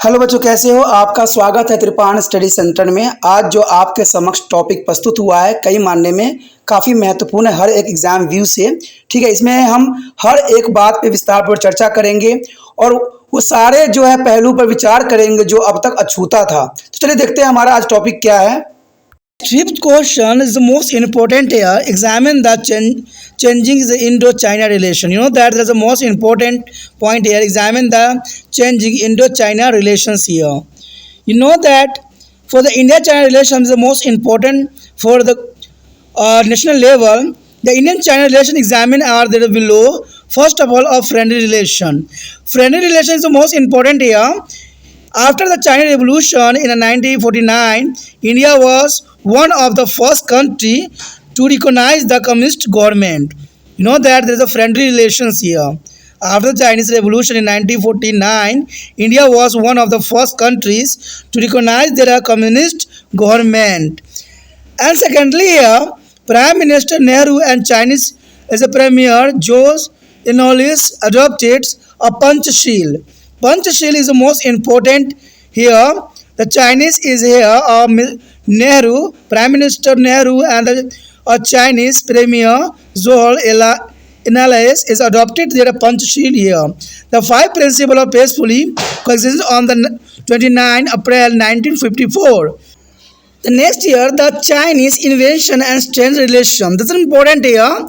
Hello बच्चों, कैसे हो? आपका स्वागत है त्रिपाण स्टडी सेंटर में। आज जो आपके समक्ष टॉपिक प्रस्तुत हुआ है कई मायने में काफ़ी महत्वपूर्ण है हर एक एग्जाम व्यू से। ठीक है, इसमें हम हर एक बात पे विस्तार पर चर्चा करेंगे और वो सारे जो है पहलू पर विचार करेंगे जो अब तक अछूता था। तो चलिए देखते हैं हमारा आज टॉपिक क्या है। Fifth question is the most important here. Examine the changing the Indo-China relation. You know that there's the most important point here. Examine the changing Indo-China relations here. You know that for the India-China relation is the most important for the national level. The Indian-China relation examined are there below. First of all, a friendly relation. Friendly relation is the most important here. After the China Revolution in 1949, India was one of the first country to recognize the communist government. You know that there is a friendly relations here. After the Chinese Revolution in 1949, India was one of the first countries to recognize their communist government. And secondly here, Prime Minister Nehru and Chinese as a Premier Jose Inolis adopted a Panchashil. Panchashil is the most important here. The Chinese is here Nehru, Prime Minister Nehru and the Chinese Premier Zhou Enlil is adopted their Panchashil here. The five principles of peacefully coexistence on the 29 April 1954. The next year, the Chinese invasion and strained relation. This is important here.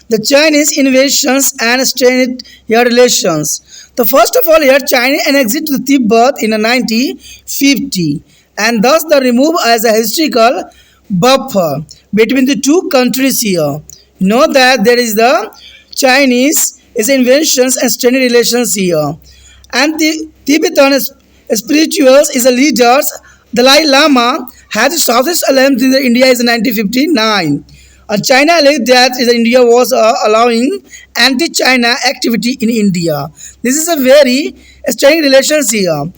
The Chinese invasions and strained here relations. The first of all here, China annexed the Tibet in 1950 and thus the remove as a historical buffer between the two countries here. You know that there is the Chinese is inventions and strained relations here. And the Tibetan spirituals is a leaders. Dalai Lama had the Southeast Alliance in India is 1959. China alleged that India was allowing anti-China activity in India. This is a very strained relations here.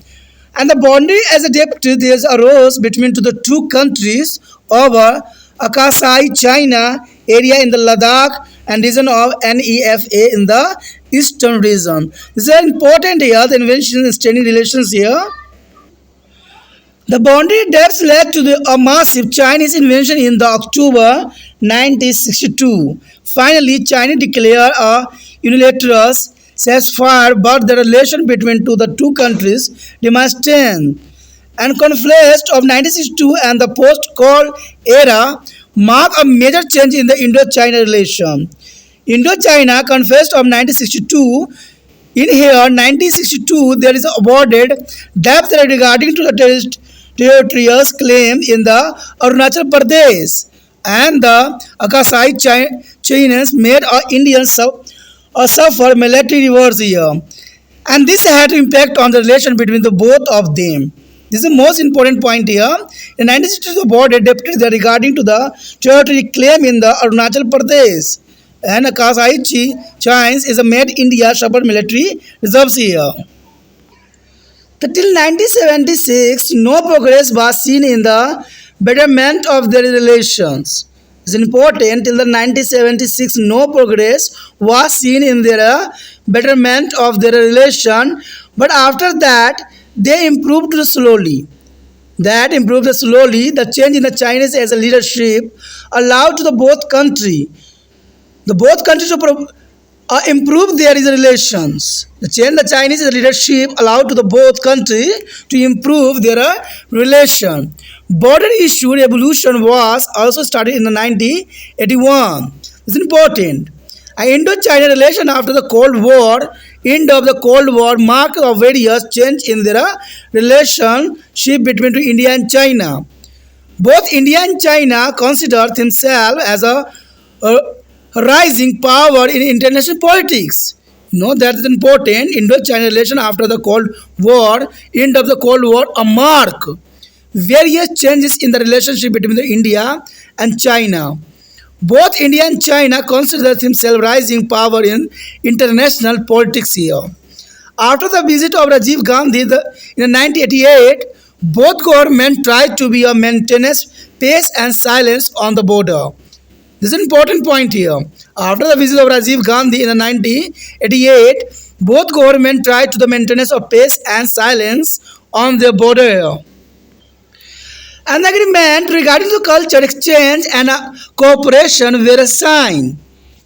And the boundary as a deputy there arose between the two countries over Akasai China area in the Ladakh and region of NEFA in the eastern region. This is important here, the invention and strained relations here. The boundary depths led to a massive Chinese invasion in the October 1962. Finally, China declared a unilateral ceasefire, but the relation between the two countries remains tense. And conflict of 1962 and the post-Cold era mark a major change in the Indo-China relation. Indo-China conflict of 1962. In here, 1962, there is awarded depth regarding to the territorial claim in the Arunachal Pradesh and the Akasai Chinese made Indians suffer military wars here. And this had impact on the relation between the both of them. This is the most important point here. In 1962, the board adopted regarding to the territory claim in the Arunachal Pradesh and Akasai Chinese is a made India suffer military reserves here. Till 1976, no progress was seen in the betterment of their relations. It's important. Till the 1976, no progress was seen in their betterment of their relation. But after that, they improved slowly. The change in the Chinese as a leadership allowed to the both countries to improve their relations. The change the Chinese leadership allowed to the both countries to improve their relation. Border issue revolution was also started in the 1981. It's important. An Indo-China relation after the Cold War, end of the Cold War marked a various change in their relationship between India and China. Both India and China consider themselves as a rising power in international politics. You know that is important. Indo-China relation after the Cold War, end of the Cold War, a mark various changes in the relationship between India and China. Both India and China consider themselves rising power in international politics here. After the visit of Rajiv Gandhi in 1988, both governments tried to be a maintenance peace and silence on the border. This is an important point here. After the visit of Rajiv Gandhi in 1988, both governments tried to the maintenance of peace and silence on their border here. An agreement regarding the culture exchange and cooperation were signed.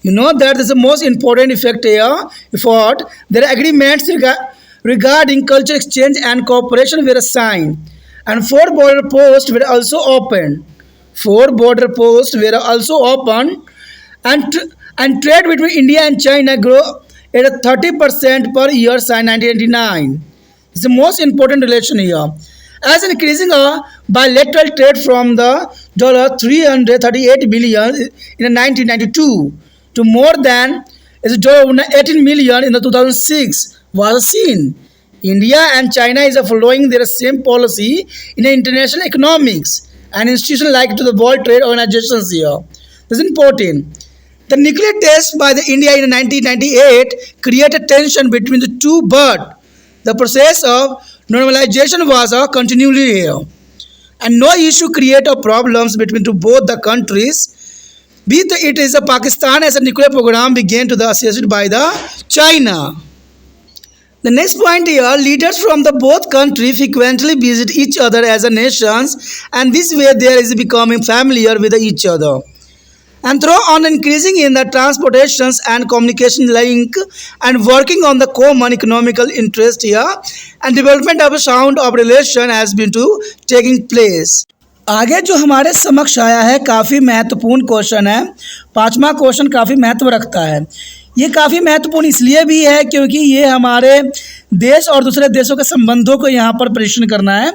You know that is the most important effect here. Effort. There are agreements regarding culture exchange and cooperation were signed, and 4 border posts were also opened. 4 border posts were also opened, and trade between India and China grew at 30% per year since 1999. It's the most important relation here. As increasing bilateral trade from the $338 billion in 1992 to more than $18 million in the 2006 was seen. India and China is following their same policy in international economics and institutions like to the World Trade Organizations here. This is important. The nuclear test by the India in 1998 created tension between the two, but the process of normalization was continually here, and no issue created problems between both the countries. Be it is Pakistan as a nuclear program began to the associated by the China. The next point here, leaders from the both countries frequently visit each other as a nations, and this way there is becoming familiar with each other. And through on increasing in the transportations and communication link and working on the common economical interest here, and development of a sound of relation has been to taking place. आगे जो हमारे समक्ष आया है काफ़ी महत्वपूर्ण question है। 5वां क्वेश्चन काफ़ी महत्व रखता है। ये काफ़ी महत्वपूर्ण इसलिए भी है क्योंकि ये हमारे देश और दूसरे देशों के संबंधों को यहाँ पर परीक्षण करना है।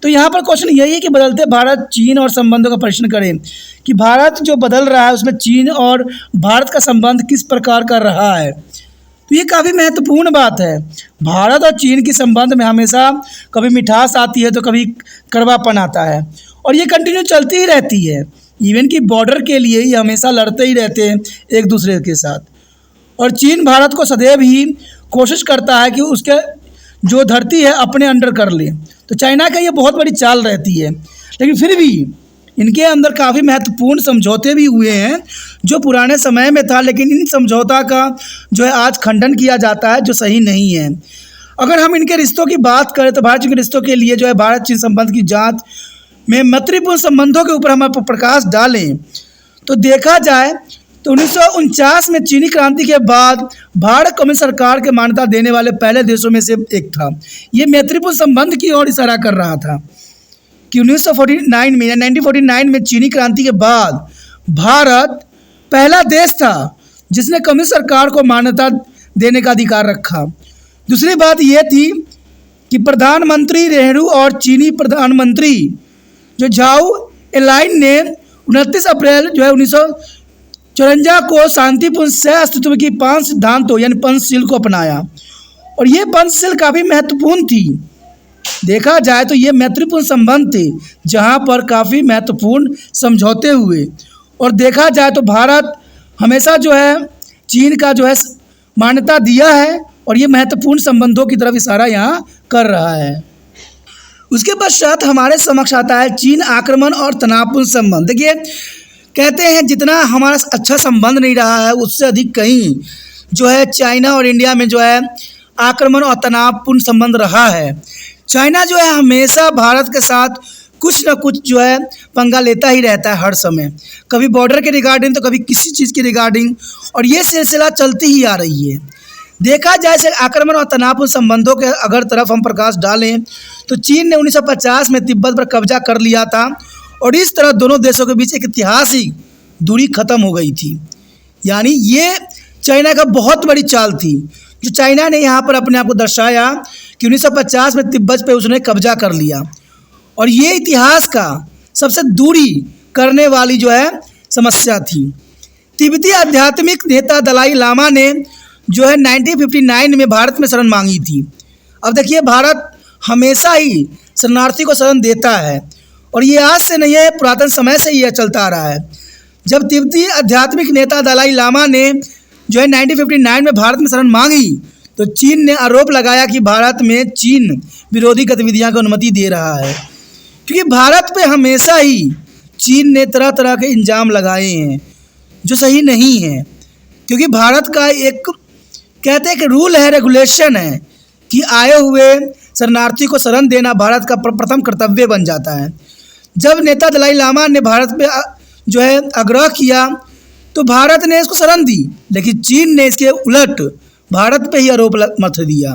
तो यहाँ पर क्वेश्चन यही है कि बदलते भारत चीन और संबंधों का परीक्षण करें कि भारत जो बदल रहा है उसमें चीन और भारत का संबंध किस प्रकार का रहा है। तो ये काफ़ी महत्वपूर्ण बात है। भारत और चीन के संबंध में हमेशा कभी मिठास आती है तो कभी कड़वापन आता है, और ये कंटिन्यू चलती ही रहती है। इवन कि बॉर्डर के लिए ही हमेशा लड़ते ही रहते हैं एक दूसरे के साथ, और चीन भारत को सदैव ही कोशिश करता है कि उसके जो धरती है अपने अंडर कर ले। तो चाइना का ये बहुत बड़ी चाल रहती है, लेकिन फिर भी इनके अंदर काफ़ी महत्वपूर्ण समझौते भी हुए हैं जो पुराने समय में था, लेकिन इन समझौता का जो है आज खंडन किया जाता है जो सही नहीं है। अगर हम इनके रिश्तों की बात करें तो भारत चीन के रिश्तों के लिए जो है भारत चीन संबंध की जांच में मैत्रीपूर्ण संबंधों के ऊपर हम प्रकाश डालें तो देखा जाए तो 1949 में चीनी क्रांति के बाद भारत कम्युनिस्ट सरकार के मान्यता देने वाले पहले देशों में से एक था। ये मैत्रीपूर्ण संबंध की ओर इशारा कर रहा था कि 1949 में चीनी क्रांति के बाद भारत पहला देश था जिसने कम्युनिस्ट सरकार को मान्यता देने का अधिकार रखा। दूसरी बात यह थी कि प्रधानमंत्री नेहरू और चीनी प्रधानमंत्री जो झाओ एलाइन ने 29 अप्रैल जो है 1954 को शांतिपूर्ण सह अस्तित्व की 5 सिद्धांतों यानी पंचशील को अपनाया, और ये पंचशील काफ़ी महत्वपूर्ण थी। देखा जाए तो ये मैत्रीपूर्ण संबंध थे जहाँ पर काफ़ी महत्वपूर्ण समझौते हुए, और देखा जाए तो भारत हमेशा जो है चीन का जो है मान्यता दिया है और ये महत्वपूर्ण संबंधों की तरफ इशारा यहाँ कर रहा है। उसके पश्चात हमारे समक्ष आता है चीन आक्रमण और तनावपूर्ण संबंध। देखिए कहते हैं जितना हमारा अच्छा संबंध नहीं रहा है उससे अधिक कहीं जो है चाइना और इंडिया में जो है आक्रमण और तनावपूर्ण संबंध रहा है। चाइना जो है हमेशा भारत के साथ कुछ न कुछ जो है पंगा लेता ही रहता है हर समय, कभी बॉर्डर के रिगार्डिंग तो कभी किसी चीज़ के रिगार्डिंग, और ये सिलसिला चलती ही आ रही है। देखा जाए से आक्रमण और तनावपूर्ण संबंधों के अगर तरफ हम प्रकाश डालें तो चीन ने 1950 में तिब्बत पर कब्जा कर लिया था, और इस तरह दोनों देशों के बीच एक ऐतिहासिक दूरी खत्म हो गई थी। यानी ये चाइना का बहुत बड़ी चाल थी जो चाइना ने यहाँ पर अपने आप को दर्शाया कि 1950 में तिब्बत पे उसने कब्जा कर लिया, और ये इतिहास का सबसे दूरी करने वाली जो है समस्या थी। तिब्बती आध्यात्मिक नेता दलाई लामा ने जो है 1959 में भारत में शरण मांगी थी। अब देखिए भारत हमेशा ही शरणार्थी को शरण देता है, और ये आज से नहीं है, पुरातन समय से ही यह चलता आ रहा है। जब तिब्बती आध्यात्मिक नेता दलाई लामा ने जो है 1959 में भारत में शरण मांगी तो चीन ने आरोप लगाया कि भारत में चीन विरोधी गतिविधियां को अनुमति दे रहा है, क्योंकि भारत पे हमेशा ही चीन ने तरह तरह के इल्ज़ाम लगाए हैं जो सही नहीं है। क्योंकि भारत का एक कहते हैं कि रूल है, रेगुलेशन है कि आए हुए शरणार्थी को शरण देना भारत का प्रथम कर्तव्य बन जाता है। जब नेता दलाई लामा ने भारत पे जो है आग्रह किया तो भारत ने इसको शरण दी, लेकिन चीन ने इसके उलट भारत पे ही आरोप मत दिया।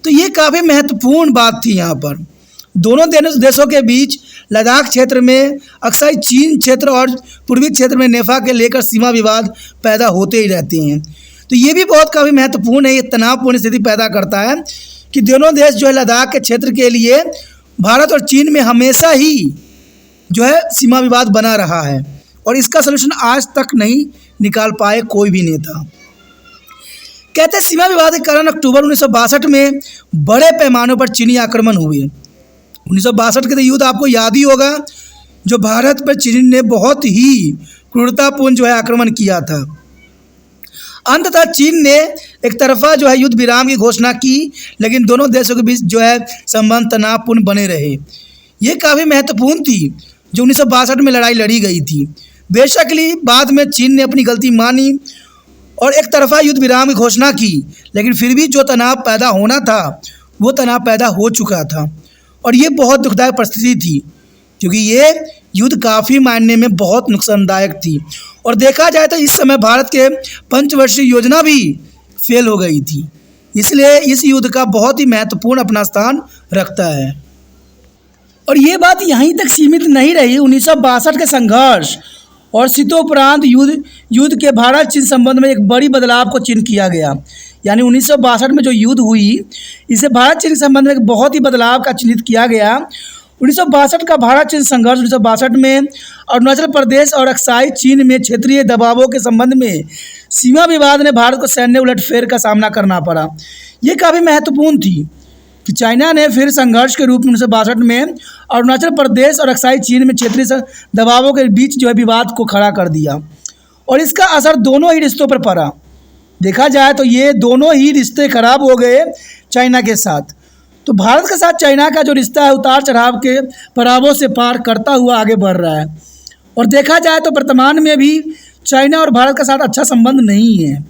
तो ये काफ़ी महत्वपूर्ण बात थी। यहाँ पर दोनों देशों के बीच लद्दाख क्षेत्र में अक्सर चीन क्षेत्र और पूर्वी क्षेत्र में नेफा के लेकर सीमा विवाद पैदा होते ही रहते हैं। तो ये भी बहुत काफ़ी महत्वपूर्ण है। ये तनावपूर्ण स्थिति पैदा करता है कि दोनों देश जो है लद्दाख के क्षेत्र के लिए भारत और चीन में हमेशा ही जो है सीमा विवाद बना रहा है और इसका सलूशन आज तक नहीं निकाल पाए कोई भी नेता। कहते हैं सीमा विवाद के कारण अक्टूबर 1962 में बड़े पैमाने पर चीनी आक्रमण हुए। 1962 के युद्ध आपको याद ही होगा, जो भारत पर चीन ने बहुत ही क्रूरतापूर्ण जो है आक्रमण किया था। अंततः चीन ने एक तरफा जो है युद्ध विराम की घोषणा की, लेकिन दोनों देशों के बीच जो है संबंध तनावपूर्ण बने रहे। ये काफ़ी महत्वपूर्ण थी जो 1962 में लड़ाई लड़ी गई थी। बेशकली बाद में चीन ने अपनी गलती मानी और एक तरफा युद्ध विराम की घोषणा की, लेकिन फिर भी जो तनाव पैदा होना था वो तनाव पैदा हो चुका था और ये बहुत दुखदायक परिस्थिति थी, क्योंकि ये युद्ध काफ़ी मायने में बहुत नुकसानदायक थी। और देखा जाए तो इस समय भारत के पंचवर्षीय योजना भी फेल हो गई थी, इसलिए इस युद्ध का बहुत ही महत्वपूर्ण अपना स्थान रखता है। और ये बात यहीं तक सीमित नहीं रही। 1962 के संघर्ष और शीतोपरांत युद्ध के भारत चीन संबंध में एक बड़ी बदलाव को चिन्ह किया गया। यानी 1962 में जो युद्ध हुई, इसे भारत चीन संबंध में एक बहुत ही बदलाव का चिन्हित किया गया। 1962 का भारत चीन संघर्ष 1962 में अरुणाचल प्रदेश और अक्साई चीन में क्षेत्रीय दबावों के संबंध में सीमा विवाद ने भारत को सैन्य उलटफेर का सामना करना पड़ा। ये काफ़ी महत्वपूर्ण थी कि चाइना ने फिर संघर्ष के रूप में 1962 में अरुणाचल प्रदेश और अक्साई चीन में क्षेत्रीय दबावों के बीच जो है विवाद को खड़ा कर दिया और इसका असर दोनों ही रिश्तों पर पड़ा। देखा जाए तो ये दोनों ही रिश्ते खराब हो गए चाइना के साथ। तो भारत के साथ चाइना का जो रिश्ता है उतार चढ़ाव के पड़ावों से पार करता हुआ आगे बढ़ रहा है। और देखा जाए तो वर्तमान में भी चाइना और भारत के साथ अच्छा संबंध नहीं है,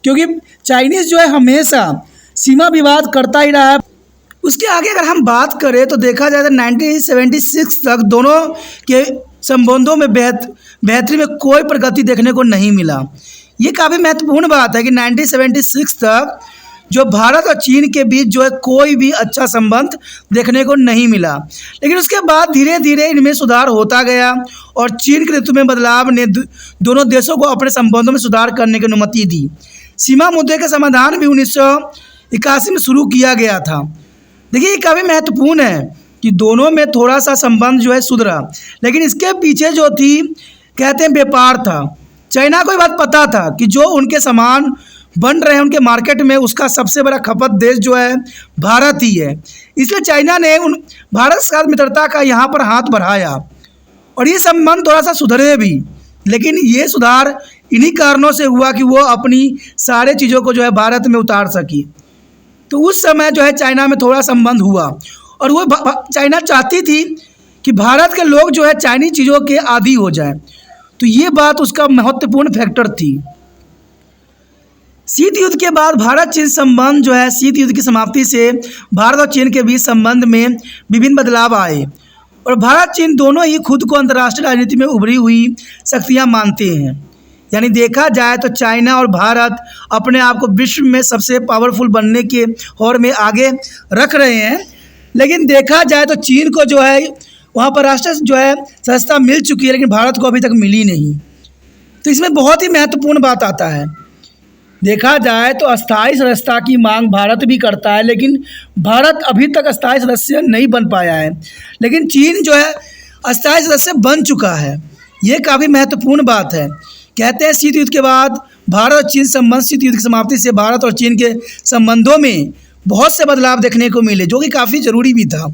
क्योंकि चाइनीज़ जो है हमेशा सीमा विवाद करता ही रहा है। उसके आगे अगर हम बात करें तो देखा जाए तो 1976 तक दोनों के संबंधों में बेहतरी में कोई प्रगति देखने को नहीं मिला। ये काफ़ी महत्वपूर्ण बात है कि 1976 तक जो भारत और चीन के बीच जो है कोई भी अच्छा संबंध देखने को नहीं मिला, लेकिन उसके बाद धीरे धीरे इनमें सुधार होता गया और चीन के ऋतु में बदलाव ने दोनों देशों को अपने संबंधों में सुधार करने की अनुमति दी। सीमा मुद्दे का समाधान भी 1981 में शुरू किया गया था। देखिए ये काफ़ी महत्वपूर्ण है कि दोनों में थोड़ा सा संबंध जो है सुधरा, लेकिन इसके पीछे जो थी कहते हैं व्यापार था। चाइना को ये बात पता था कि जो उनके सामान बन रहे हैं उनके मार्केट में, उसका सबसे बड़ा खपत देश जो है भारत ही है। इसलिए चाइना ने भारत के साथ मित्रता का यहाँ पर हाथ बढ़ाया और ये संबंध थोड़ा सा सुधरे भी, लेकिन ये सुधार इन्हीं कारणों से हुआ कि वो अपनी सारे चीज़ों को जो है भारत में उतार सकी। तो उस समय जो है चाइना में थोड़ा संबंध हुआ और वो चाइना चाहती थी कि भारत के लोग जो है चाइनीज चीज़ों के आदी हो जाए। तो ये बात उसका महत्वपूर्ण फैक्टर थी। शीत युद्ध के बाद भारत चीन संबंध जो है शीत युद्ध की समाप्ति से भारत और चीन के बीच संबंध में विभिन्न बदलाव आए और भारत चीन दोनों ही खुद को अंतर्राष्ट्रीय राजनीति में उभरी हुई शक्तियाँ मानते हैं। यानी देखा जाए तो चाइना और भारत अपने आप को विश्व में सबसे पावरफुल बनने के होड़ में आगे रख रहे हैं, लेकिन देखा जाए तो चीन को जो है वहाँ पर राष्ट्रीय जो है सदस्यता मिल चुकी है, लेकिन भारत को अभी तक मिली नहीं। तो इसमें बहुत ही महत्वपूर्ण बात आता है। देखा जाए तो अस्थायी सदस्यता की मांग भारत भी करता है, लेकिन भारत अभी तक अस्थायी सदस्य नहीं बन पाया है, लेकिन चीन जो है अस्थायी सदस्य बन चुका है। ये काफ़ी महत्वपूर्ण बात है। कहते हैं शीत युद्ध के बाद भारत और चीन संबंध, शीत युद्ध की समाप्ति से भारत और चीन के संबंधों में बहुत से बदलाव देखने को मिले, जो कि काफ़ी ज़रूरी भी था।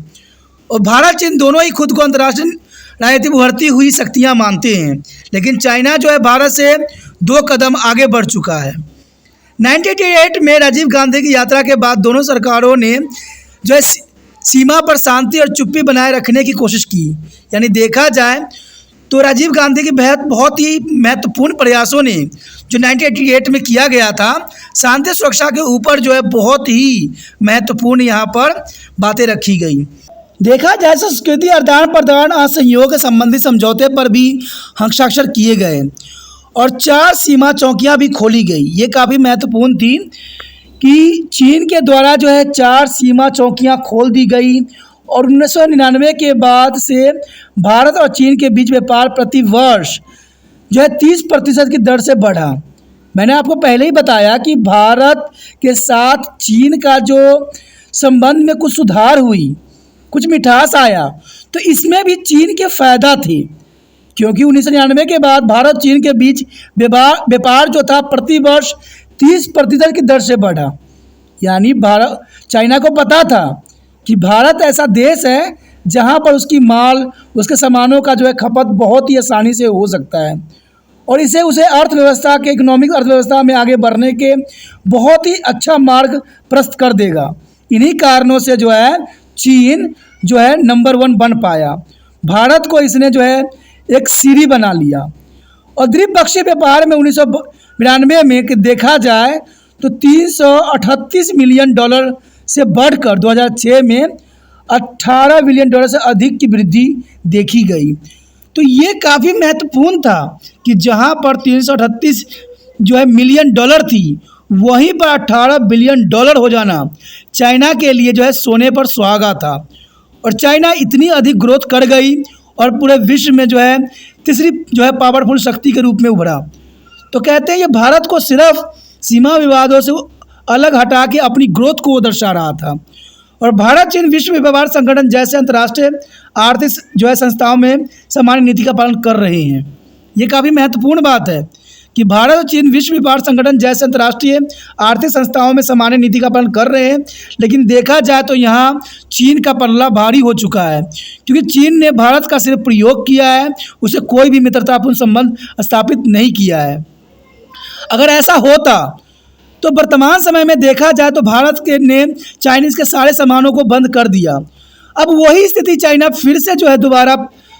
और भारत चीन दोनों ही खुद को अंतर्राष्ट्रीय राजनीति में उभरती हुई शक्तियाँ मानते हैं, लेकिन चाइना जो है भारत से 2 कदम आगे बढ़ चुका है। 1988 में राजीव गांधी की यात्रा के बाद दोनों सरकारों ने जो है सीमा पर शांति और चुप्पी बनाए रखने की कोशिश की। यानी देखा जाए तो राजीव गांधी की बहुत ही महत्वपूर्ण प्रयासों ने जो 1988 में किया गया था, शांति सुरक्षा के ऊपर जो है बहुत ही महत्वपूर्ण यहाँ पर बातें रखी गई। देखा जाए तो संस्कृति आदान प्रदान और सहयोग के संबंधित समझौते पर भी हस्ताक्षर किए गए और 4 सीमा चौकियां भी खोली गई। ये काफ़ी महत्वपूर्ण थी कि चीन के द्वारा जो है 4 सीमा चौकियां खोल दी गई और 1999 के बाद से भारत और चीन के बीच व्यापार प्रति वर्ष जो है 30% की दर से बढ़ा। मैंने आपको पहले ही बताया कि भारत के साथ चीन का जो संबंध में कुछ सुधार हुई, कुछ मिठास आया, तो इसमें भी चीन के फ़ायदा थे, क्योंकि 1999 के बाद भारत चीन के बीच व्यापार जो था प्रति वर्ष 30% की दर से बढ़ा। यानी भारत चाइना को पता था कि भारत ऐसा देश है जहां पर उसकी माल, उसके सामानों का जो है खपत बहुत ही आसानी से हो सकता है और इसे उसे अर्थव्यवस्था के इकोनॉमिक अर्थव्यवस्था में आगे बढ़ने के बहुत ही अच्छा मार्ग प्रशस्त कर देगा। इन्हीं कारणों से जो है चीन जो है नंबर 1 बन पाया। भारत को इसने जो है एक सीढ़ी बना लिया और द्विपक्षीय व्यापार में 1992 में देखा जाए तो $338 मिलियन से बढ़कर 2006 में $18 बिलियन से अधिक की वृद्धि देखी गई। तो ये काफ़ी महत्वपूर्ण था कि जहां पर 338 जो है मिलियन डॉलर थी, वहीं पर $18 बिलियन हो जाना चाइना के लिए जो है सोने पर सुहागा था और चाइना इतनी अधिक ग्रोथ कर गई और पूरे विश्व में जो है तीसरी जो है पावरफुल शक्ति के रूप में उभरा। तो कहते हैं ये भारत को सिर्फ सीमा विवादों से अलग हटा के अपनी ग्रोथ को दर्शा रहा था और भारत चीन विश्व व्यापार संगठन जैसे अंतर्राष्ट्रीय आर्थिक जो है संस्थाओं में सामान्य नीति का पालन कर रहे हैं। ये काफ़ी महत्वपूर्ण बात है कि भारत और चीन विश्व व्यापार संगठन जैसे अंतर्राष्ट्रीय आर्थिक संस्थाओं में सामान्य नीति का पालन कर रहे हैं, लेकिन देखा जाए तो यहाँ चीन का पल्ला भारी हो चुका है, क्योंकि चीन ने भारत का सिर्फ प्रयोग किया है, उसे कोई भी मित्रतापूर्ण संबंध स्थापित नहीं किया है। अगर ऐसा होता तो वर्तमान समय में देखा जाए तो भारत के ने चाइनीज़ के सारे सामानों को बंद कर दिया। अब वही स्थिति चाइना फिर से जो है दोबारा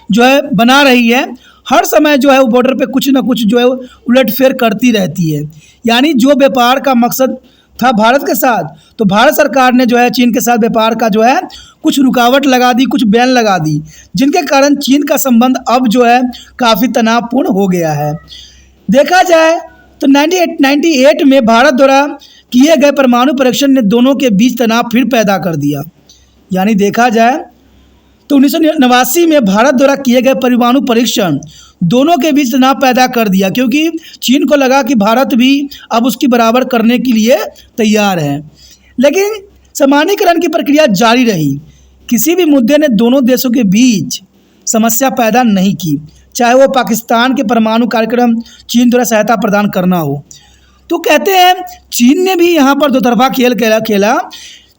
जो है बना रही है। हर समय जो है वो बॉर्डर पे कुछ ना कुछ जो है उलटफेर करती रहती है। यानी जो व्यापार का मकसद था भारत के साथ, तो भारत सरकार ने जो है चीन के साथ व्यापार का जो है कुछ रुकावट लगा दी, कुछ बैन लगा दी, जिनके कारण चीन का संबंध अब जो है काफ़ी तनावपूर्ण हो गया है। देखा जाए तो 1998 में भारत द्वारा किए गए परमाणु परीक्षण ने दोनों के बीच तनाव फिर पैदा कर दिया। यानी देखा जाए तो 1989 में भारत द्वारा किए गए परमाणु परीक्षण दोनों के बीच तनाव पैदा कर दिया, क्योंकि चीन को लगा कि भारत भी अब उसकी बराबर करने के लिए तैयार है। लेकिन सामान्यीकरण की प्रक्रिया जारी रही। किसी भी मुद्दे ने दोनों देशों के बीच समस्या पैदा नहीं की, चाहे वो पाकिस्तान के परमाणु कार्यक्रम चीन द्वारा सहायता प्रदान करना हो। तो कहते हैं चीन ने भी यहाँ पर दोतरफा खेल खेला।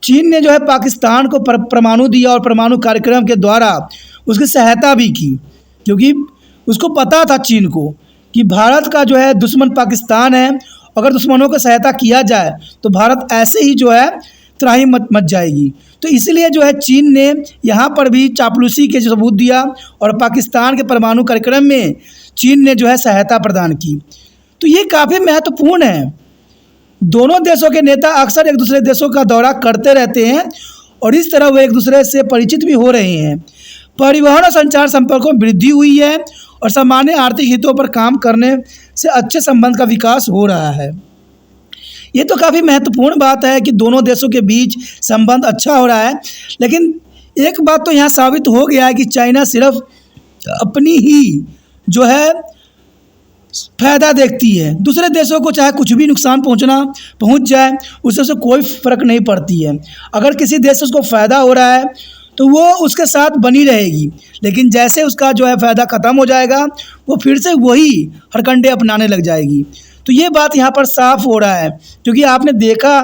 चीन ने जो है पाकिस्तान को परमाणु दिया और परमाणु कार्यक्रम के द्वारा उसकी सहायता भी की, क्योंकि उसको पता था चीन को कि भारत का जो है दुश्मन पाकिस्तान है। अगर दुश्मनों को सहायता किया जाए तो भारत ऐसे ही जो है त्राही मच जाएगी। तो इसलिए जो है चीन ने यहाँ पर भी चापलूसी के सबूत दिया और पाकिस्तान के परमाणु कार्यक्रम में चीन ने जो है सहायता प्रदान की। तो ये काफ़ी महत्वपूर्ण है। दोनों देशों के नेता अक्सर एक दूसरे देशों का दौरा करते रहते हैं और इस तरह वे एक दूसरे से परिचित भी हो रहे हैं। परिवहन और संचार संपर्कों में वृद्धि हुई है और सामान्य आर्थिक हितों पर काम करने से अच्छे संबंध का विकास हो रहा है। ये तो काफ़ी महत्वपूर्ण बात है कि दोनों देशों के बीच संबंध अच्छा हो रहा है। लेकिन एक बात तो यहाँ साबित हो गया है कि चाइना सिर्फ अपनी ही जो है फ़ायदा देखती है। दूसरे देशों को चाहे कुछ भी नुकसान पहुँच जाए, उससे कोई फ़र्क नहीं पड़ती है। अगर किसी देश से उसको फ़ायदा हो रहा है तो वो उसके साथ बनी रहेगी, लेकिन जैसे उसका जो है फ़ायदा ख़त्म हो जाएगा वो फिर से वही हरकंडे अपनाने लग जाएगी। तो ये बात यहाँ पर साफ हो रहा है, क्योंकि आपने देखा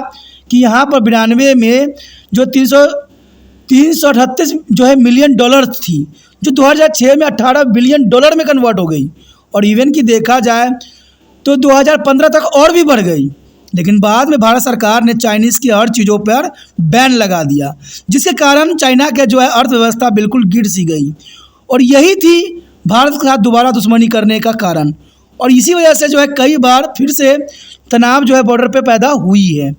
कि यहाँ पर 92 में जो 338 जो है मिलियन डॉलर थी, जो 2006 में $18 बिलियन में कन्वर्ट हो गई और इवन की देखा जाए तो 2015 तक और भी बढ़ गई। लेकिन बाद में भारत सरकार ने चाइनीज़ की हर चीज़ों पर बैन लगा दिया, जिसके कारण चाइना के जो है अर्थव्यवस्था बिल्कुल गिर सी गई और यही थी भारत के साथ दोबारा दुश्मनी करने का कारण। और इसी वजह से जो है कई बार फिर से तनाव जो है बॉर्डर पे पैदा हुई है।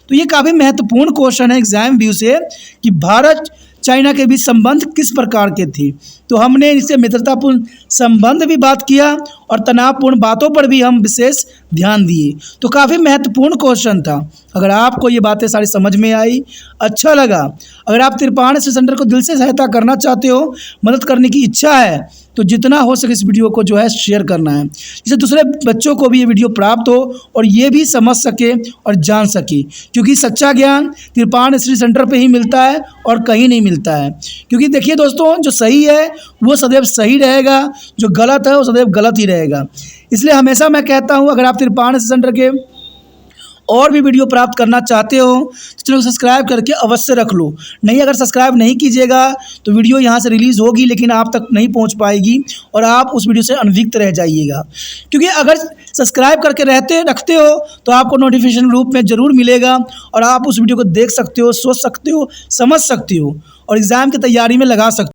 तो ये काफ़ी महत्वपूर्ण क्वेश्चन है एग्जाम व्यू से कि भारत चाइना के बीच संबंध किस प्रकार के थे। तो हमने इससे मित्रतापूर्ण संबंध भी बात किया और तनावपूर्ण बातों पर भी हम विशेष ध्यान दिए। तो काफ़ी महत्वपूर्ण क्वेश्चन था। अगर आपको ये बातें सारी समझ में आई, अच्छा लगा, अगर आप त्रिपाण स्टडी सेंटर को दिल से सहायता करना चाहते हो, मदद करने की इच्छा है, तो जितना हो सके इस वीडियो को जो है शेयर करना है, जिससे दूसरे बच्चों को भी ये वीडियो प्राप्त हो और ये भी समझ सके और जान सके। क्योंकि सच्चा ज्ञान त्रिपाण स्टडी सेंटर पे ही मिलता है और कहीं नहीं मिलता है। क्योंकि देखिए दोस्तों, जो सही है वो सदैव सही रहेगा, जो गलत है वो सदैव गलत ही रहेगा। इसलिए हमेशा मैं कहता हूँ, अगर आप त्रिपाण स्टडी सेंटर के और भी वीडियो प्राप्त करना चाहते हो तो चैनल को सब्सक्राइब करके अवश्य रख लो। नहीं, अगर सब्सक्राइब नहीं कीजिएगा तो वीडियो यहाँ से रिलीज़ होगी लेकिन आप तक नहीं पहुँच पाएगी और आप उस वीडियो से अनभिज्ञ रह जाइएगा। क्योंकि अगर सब्सक्राइब करके रखते हो तो आपको नोटिफिकेशन रूप में ज़रूर मिलेगा और आप उस वीडियो को देख सकते हो, सोच सकते हो, समझ सकते हो और एग्ज़ाम की तैयारी में लगा सकते हो।